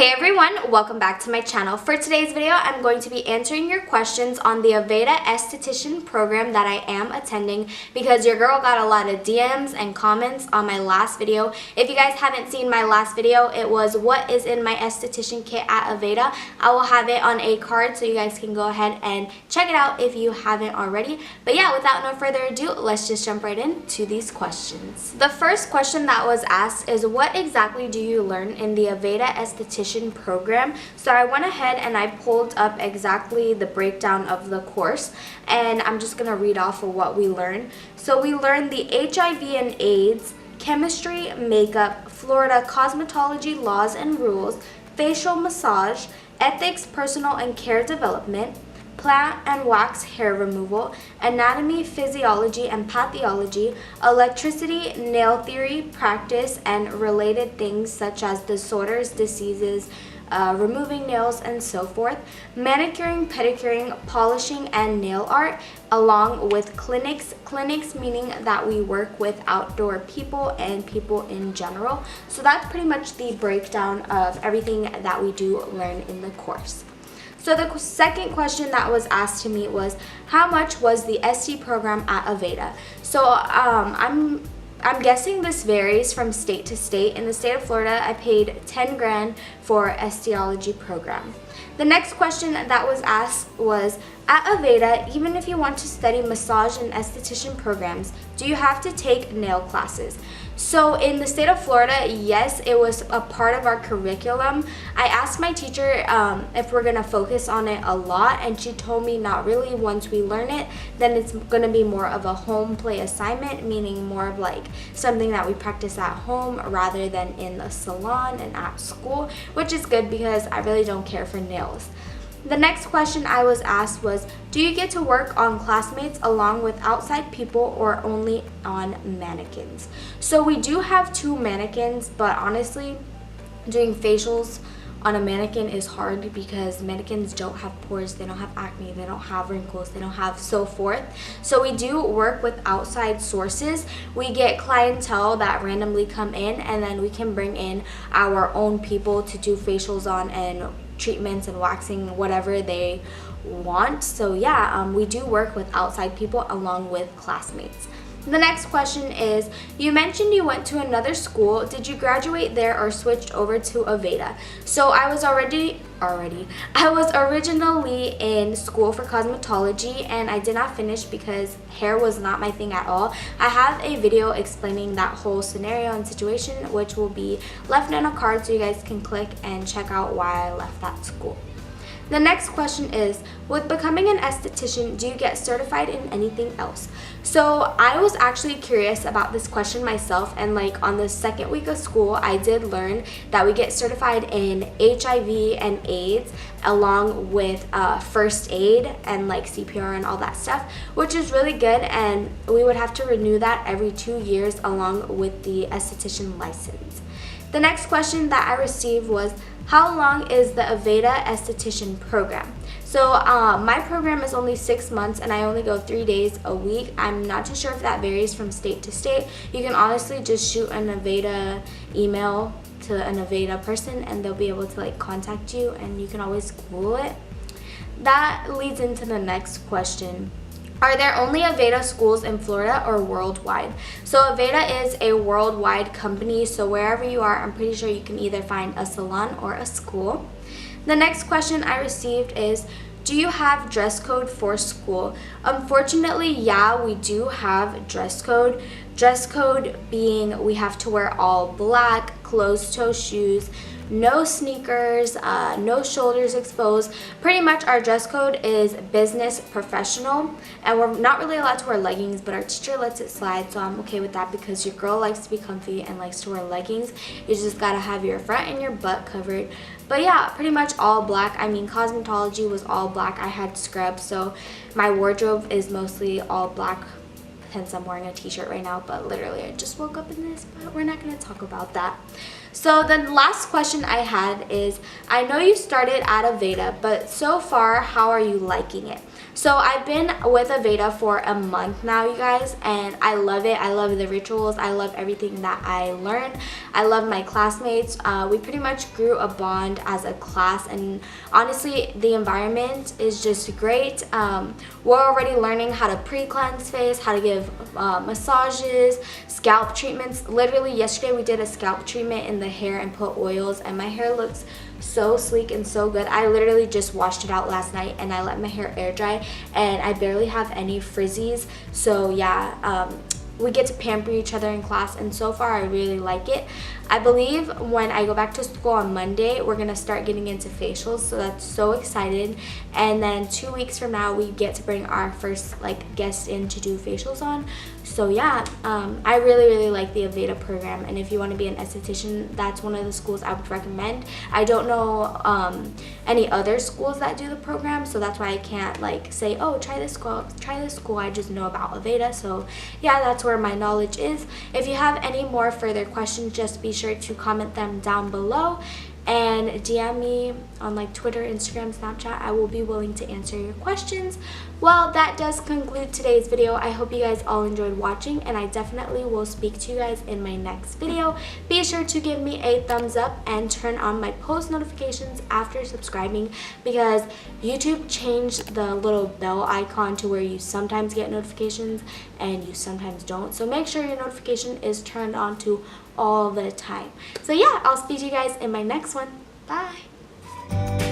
Hey everyone, welcome back to my channel. For today's video, I'm going to be answering your questions on the Aveda Esthetician program that I am attending because your girl got a lot of DMs and comments on my last video. If you guys haven't seen my last video, it was what is in my esthetician kit at Aveda. I will have it on a card so you guys can go ahead and check it out if you haven't already. But yeah, without no further ado, let's just jump right into these questions. The first question that was asked is, what exactly do you learn in the Aveda Esthetician program? So I went ahead and I pulled up exactly the breakdown of the course, and I'm just gonna read off of what we learned. So we learned the HIV and AIDS, chemistry, makeup, Florida cosmetology laws and rules, facial massage, ethics, personal and care development, plant and wax hair removal, anatomy, physiology and pathology, electricity, nail theory, practice, and related things such as disorders, diseases, removing nails, and so forth, manicuring, pedicuring, polishing, and nail art, along with clinics meaning that we work with outdoor people and people in general. So that's pretty much the breakdown of everything that we do learn in the course. So the second question that was asked to me was, how much was the ST program at Aveda? So I'm guessing this varies from state to state. In the state of Florida, I paid 10 grand for Esthetology program. The next question that was asked was, at Aveda, even if you want to study massage and esthetician programs, do you have to take nail classes? So in the state of Florida, yes, it was a part of our curriculum. I asked my teacher if we're gonna focus on it a lot, and she told me not really. Once we learn it, then it's gonna be more of a home play assignment, meaning more of like something that we practice at home rather than in the salon and at school, which is good because I really don't care for nails. The next question I was asked was, do you get to work on classmates along with outside people or only on mannequins? So we do have 2 mannequins, but honestly, doing facials on a mannequin is hard because mannequins don't have pores, they don't have acne, they don't have wrinkles, they don't have so forth. So we do work with outside sources. We get clientele that randomly come in, and then we can bring in our own people to do facials on and treatments and waxing, whatever they want. So yeah, we do work with outside people along with classmates. The next question is, you mentioned you went to another school. Did you graduate there or switched over to Aveda? So I was originally in school for cosmetology, and I did not finish because hair was not my thing at all. I have a video explaining that whole scenario and situation, which will be left in a card so you guys can click and check out why I left that school. The next question is, with becoming an esthetician, do you get certified in anything else? So I was actually curious about this question myself, and like on the second week of school, I did learn that we get certified in HIV and AIDS along with first aid and like CPR and all that stuff, which is really good, and we would have to renew that every 2 years along with the esthetician license. The next question that I received was, how long is the Aveda Esthetician program? So my program is only 6 months, and I only go 3 days a week. I'm not too sure if that varies from state to state. You can honestly just shoot an Aveda email to an Aveda person, and they'll be able to like contact you, and you can always Google it. That leads into the next question. Are there only Aveda schools in Florida or worldwide? So Aveda is a worldwide company, so wherever you are, I'm pretty sure you can either find a salon or a school. The next question I received is, do you have dress code for school? Unfortunately, yeah, we do have dress code. Dress code being we have to wear all black, closed-toe shoes, no sneakers, no shoulders exposed. Pretty much our dress code is business professional, and we're not really allowed to wear leggings, but our teacher lets it slide, so I'm okay with that because your girl likes to be comfy and likes to wear leggings. You just gotta have your front and your butt covered. But yeah, pretty much all black. I mean, cosmetology was all black. I had scrubs, so my wardrobe is mostly all black. Hence I'm wearing a t-shirt right now, but literally I just woke up in this, but we're not going to talk about that. So the last question I had is, I know you started at Aveda, but so far, how are you liking it? So I've been with Aveda for a month now, you guys, and I love it. I love the rituals. I love everything that I learned. I love my classmates. We pretty much grew a bond as a class, and honestly, the environment is just great. We're already learning how to pre-cleanse face, how to give massages, scalp treatments. Literally yesterday we did a scalp treatment in the hair and put oils, and my hair looks so sleek and so good. I literally just washed it out last night and I let my hair air dry, and I barely have any frizzies. So yeah, we get to pamper each other in class, and so far I really like it. I believe when I go back to school on Monday, we're gonna start getting into facials, so that's so excited. And then 2 weeks from now, we get to bring our first guest in to do facials on. So yeah, I really like the Aveda program, and if you want to be an esthetician, that's one of the schools I would recommend. I don't know any other schools that do the program, so that's why I can't say, oh, try this school. I just know about Aveda. So yeah, that's where my knowledge is. If you have any more further questions, just be sure to comment them down below and DM me on Twitter, Instagram, Snapchat. I will be willing to answer your questions. Well, that does conclude today's video. I hope you guys all enjoyed watching, and I definitely will speak to you guys in my next video. Be sure to give me a thumbs up and turn on my post notifications after subscribing, because YouTube changed the little bell icon to where you sometimes get notifications and you sometimes don't. So make sure your notification is turned on to all the time. So yeah, I'll speak to you guys in my next one. Bye.